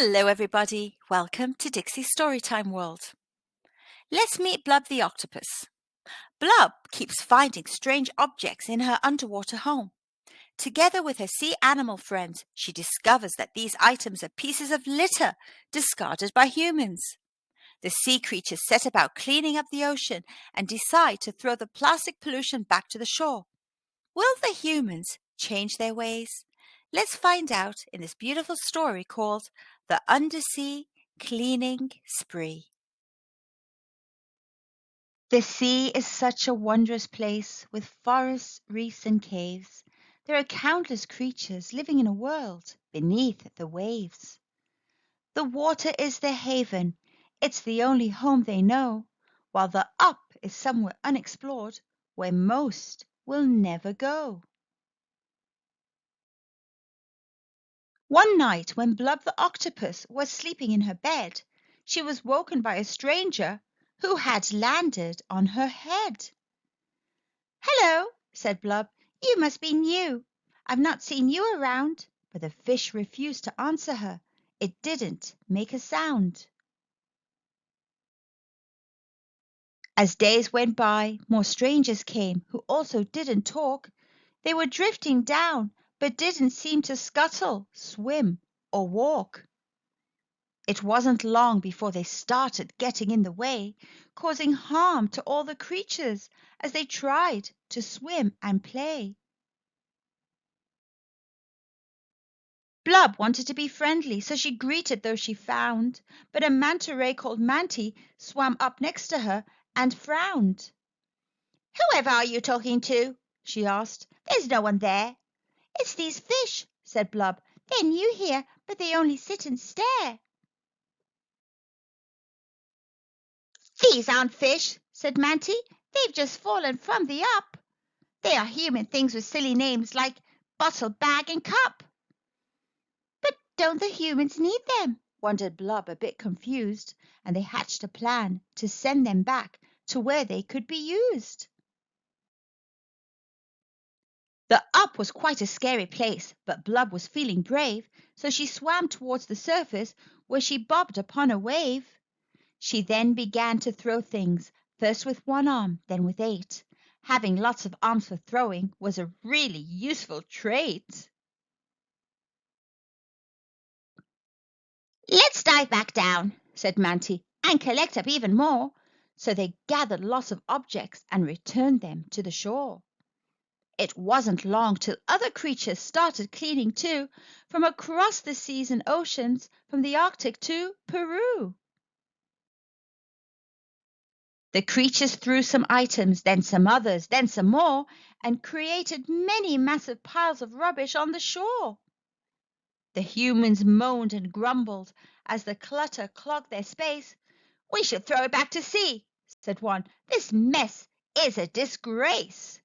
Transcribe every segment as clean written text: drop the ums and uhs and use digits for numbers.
Hello everybody, welcome to Dixie's Storytime world. Let's meet Blub the octopus. Blub keeps finding strange objects in her underwater home. Together with her sea animal friends, she discovers that these items are pieces of litter discarded by humans. The sea creatures set about cleaning up the ocean and decide to throw the plastic pollution back to the shore. Will the humans change their ways? Let's find out in this beautiful story called The Undersea Cleaning Spree. The sea is such a wondrous place with forests, reefs, and caves. There are countless creatures living in a world beneath the waves. The water is their haven, it's the only home they know, while the up is somewhere unexplored where most will never go. One night when Blub the octopus was sleeping in her bed, she was woken by a stranger who had landed on her head. "Hello," said Blub. "You must be new. I've not seen you around." But the fish refused to answer her. It didn't make a sound. As days went by, more strangers came who also didn't talk. They were drifting down, but didn't seem to scuttle, swim, or walk. It wasn't long before they started getting in the way, causing harm to all the creatures as they tried to swim and play. Blub wanted to be friendly, so she greeted those she found, but a manta ray called Manty swam up next to her and frowned. "Whoever are you talking to?" she asked. "There's no one there." "It's these fish," said Blub. "They're new here, but they only sit and stare." "These aren't fish," said Manty. "They've just fallen from the up. They are human things with silly names like bottle, bag, and cup." "But don't the humans need them?" wondered Blub, a bit confused, and they hatched a plan to send them back to where they could be used. The up was quite a scary place, but Blub was feeling brave, so she swam towards the surface where she bobbed upon a wave. She then began to throw things, first with one arm, then with 8. Having lots of arms for throwing was a really useful trait. "Let's dive back down," said Manty, "and collect up even more." So they gathered lots of objects and returned them to the shore. It wasn't long till other creatures started cleaning too, from across the seas and oceans, from the Arctic to Peru. The creatures threw some items, then some others, then some more, and created many massive piles of rubbish on the shore. The humans moaned and grumbled as the clutter clogged their space. "We should throw it back to sea," said one. "This mess is a disgrace."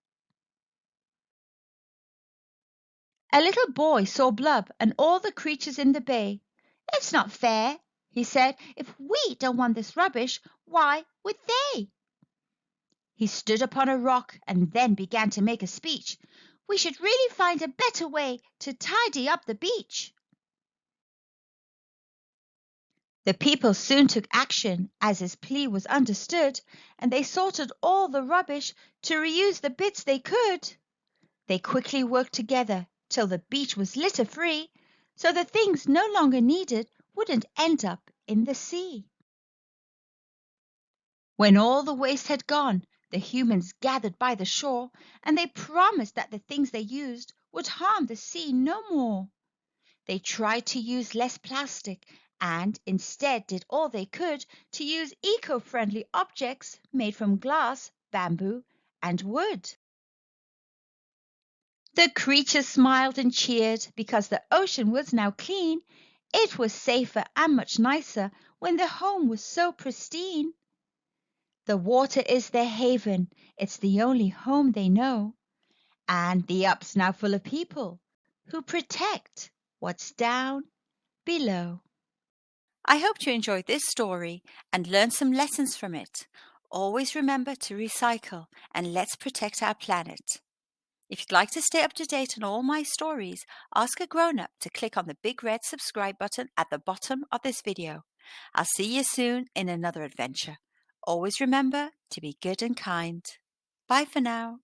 A little boy saw Blub and all the creatures in the bay. "It's not fair," he said. "If we don't want this rubbish, why would they?" He stood upon a rock and then began to make a speech. "We should really find a better way to tidy up the beach." The people soon took action as his plea was understood, and they sorted all the rubbish to reuse the bits they could. They quickly worked together till the beach was litter-free, so the things no longer needed wouldn't end up in the sea. When all the waste had gone, the humans gathered by the shore, and they promised that the things they used would harm the sea no more. They tried to use less plastic and instead did all they could to use eco-friendly objects made from glass, bamboo, and wood. The creatures smiled and cheered because the ocean was now clean. It was safer and much nicer when the home was so pristine. The water is their haven, it's the only home they know. And the up's now full of people who protect what's down below. I hope you enjoyed this story and learned some lessons from it. Always remember to recycle and let's protect our planet. If you'd like to stay up to date on all my stories, ask a grown-up to click on the big red subscribe button at the bottom of this video. I'll see you soon in another adventure. Always remember to be good and kind. Bye for now.